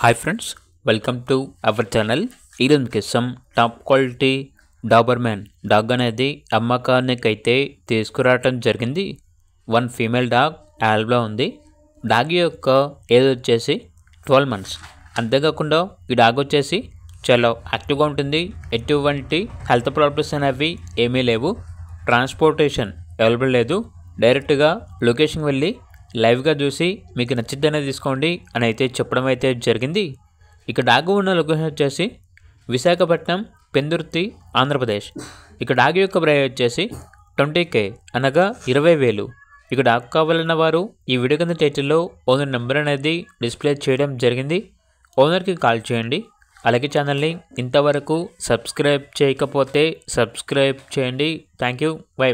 Hi friends, welcome to our channel. ఈరోజు మీకు top quality Doberman dog అనేది అమ్మకానికైతే తీసుకురావటం జరిగింది. వన్ ఫీమేల్ డాగ్ యాల్బ్లో ఉంది. డాగ్ యొక్క ఏజ్ వచ్చేసి 12 months. అంతేకాకుండా ఈ డాగ్ వచ్చేసి చాలా యాక్టివ్గా ఉంటుంది. ఎటువంటి హెల్త్ ప్రాబ్లమ్స్ అనేవి ఏమీ లేవు. ట్రాన్స్పోర్టేషన్ అవైలబుల్ లేదు. డైరెక్ట్గా లొకేషన్కి వెళ్ళి లైవ్గా చూసి మీకు నచ్చిద్దనే తీసుకోండి అని అయితే చెప్పడం అయితే జరిగింది. ఇక డాగ్ ఉన్న లొకేషన్ వచ్చేసి విశాఖపట్నం, పెందుర్తి, ఆంధ్రప్రదేశ్. ఇక డాగ్ యొక్క ప్రైస్ వచ్చేసి 20K అనగా 20,000. ఇక డాగ్ కావాలన్న వారు ఈ వీడియో కింద టైటిల్లో ఓనర్ నెంబర్ అనేది డిస్ప్లే చేయడం జరిగింది. ఓనర్కి కాల్ చేయండి. అలాగే ఛానల్ని ఇంతవరకు సబ్స్క్రైబ్ చేయకపోతే సబ్స్క్రైబ్ చేయండి. Thank you. బై.